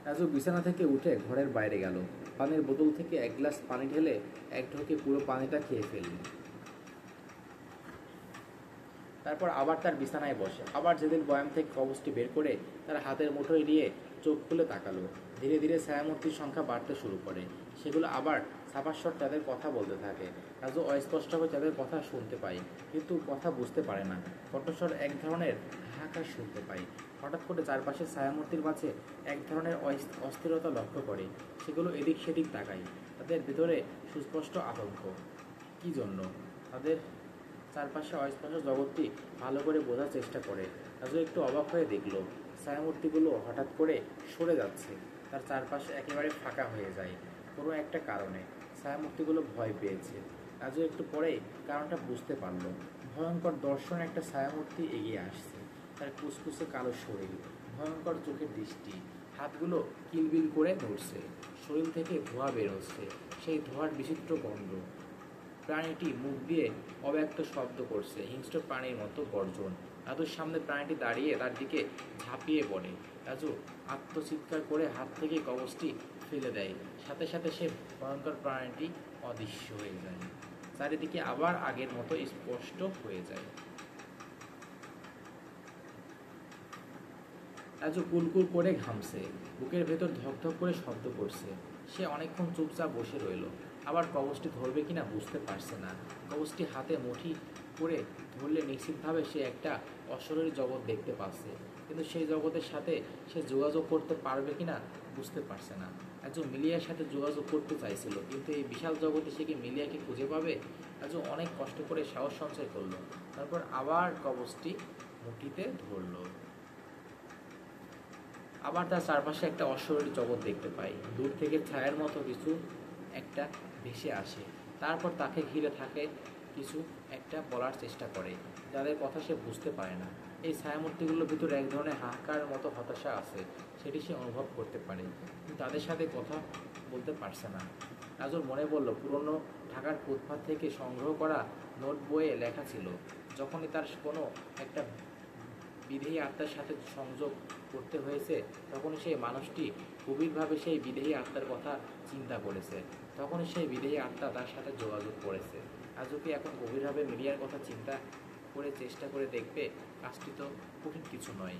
রাজু বিছানা থেকে উঠে ঘরের বাইরে গেল। পানির বোতল থেকে এক গ্লাস পানি ঢেলে এক ঢোকে পুরো পানিটা খেয়ে ফেলল। তারপর আবার তার বিছানায় বসে। আবার যেদিন বয়াম থেকে কবচটি বের করে তার হাতের মুঠোয় নিয়ে চোখ খুলে তাকালো। ধীরে ধীরে ছায়ামূর্তির সংখ্যা বাড়তে শুরু করে। সেগুলো আবার ছাপাস্বর তাদের কথা বলতে থাকে। রাজু অস্পষ্টভাবে তাদের কথা শুনতে পায়, কিন্তু কথা বুঝতে পারে না। কণ্ঠস্বর এক ধরনের হাহাকার শুনতে পায়। হঠাৎ করে চারপাশের ছায়ামূর্তির মাঝে এক ধরনের অস্থিরতা লক্ষ্য করে। সেগুলো এদিক সেদিক তাকায়। তাদের ভেতরে সুস্পষ্ট আতঙ্ক। কি জন্য? তাদের চারপাশে অস্পষ্ট জগৎটি ভালো করে বোঝার চেষ্টা করে। রাজু একটু অবাক হয়ে দেখল, ছায়ামূর্তিগুলো হঠাৎ করে সরে যাচ্ছে। তার চারপাশে একেবারে ফাঁকা হয়ে যায় কোনো একটা কারণে। ছায়ামূর্তিগুলো ভয় পেয়েছে। রাজু একটু পরেই কারণটা বুঝতে পারল। ভয়ঙ্কর দর্শন একটা ছায়ামূর্তি এগিয়ে আসছে। তার কুচকুচে কালো শরীর, ভয়ঙ্কর চোখের দৃষ্টি, হাতগুলো কিলবিল করে নড়ছে। শরীর থেকে ধোঁয়া বের হচ্ছে, সেই ধোঁয়ার বিচিত্র গন্ধ। প্রাণীটি মুখ দিয়ে অব্যক্ত শব্দ করছে, হিংস্র প্রাণীর মতো গর্জন। রাজুর সামনে প্রাণীটি দাঁড়িয়ে তার দিকে ঝাঁপিয়ে পড়ে। রাজু আত্মচিৎকার করে হাত থেকে কবচটি ফেলে দেয়। সাথে সাথে সে ভয়ঙ্কর প্রাণীটি অদৃশ্য হয়ে যায়। চারিদিকে আবার আগের মতো স্পষ্ট হয়ে যায়। রাজু কুলকুল করে ঘামছে, বুকের ভেতর ধকধক করে শব্দ করছে। সে অনেকক্ষণ চুপচাপ বসে রইল। আবার কবচটি ধরবে কিনা বুঝতে পারছে না। কবচটি হাতে মুঠি করে ধরলে নিশ্চিতভাবে সে একটা অশরীরী জগৎ দেখতে পাচ্ছে, কিন্তু সেই জগতের সাথে সে যোগাযোগ করতে পারবে কিনা বুঝতে পারছে না। একজন মিলিয়ার সাথে যোগাযোগ করতে চাইছিল, কিন্তু এই বিশাল জগতে সে কি মিলিয়াকে খুঁজে পাবে? রাজু অনেক কষ্ট করে সাহস সঞ্চয় করলো। তারপর আবার কবচটি মুঠিতে ধরল। আবার তার চারপাশে একটা অশরীরী জগৎ দেখতে পাই। দূর থেকে ছায়ার মতো কিছু একটা ভেসে আসে। তারপর তাকে ঘিরে থাকে কিছু একটা বলার চেষ্টা করে, যাদের কথা সে বুঝতে পারে না। এই ছায়ামূর্তিগুলোর ভিতরে এক ধরনের হাহাকার মতো হতাশা আছে, সেটি সে অনুভব করতে পারে, কিন্তু তাদের সাথে কথা বলতে পারছে না। রাজুর মনে পড়ল পুরনো ঢাকার ফুটপাত থেকে সংগ্রহ করা নোট বইয়ে লেখা ছিল, যখনই তার কোনো একটা বিদেহী আত্মার সাথে সংযোগ করতে হয়েছে, তখনই সেই মানুষটি গভীরভাবে সেই বিদেহী আত্মার কথা চিন্তা করেছে। তখনই সেই বিদেহী আত্মা তার সাথে যোগাযোগ করেছে। আজও কি এখন গভীরভাবে মিডিয়ার কথা চিন্তা করে চেষ্টা করে দেখবে? কাজটি তো কঠিন কিছু নয়।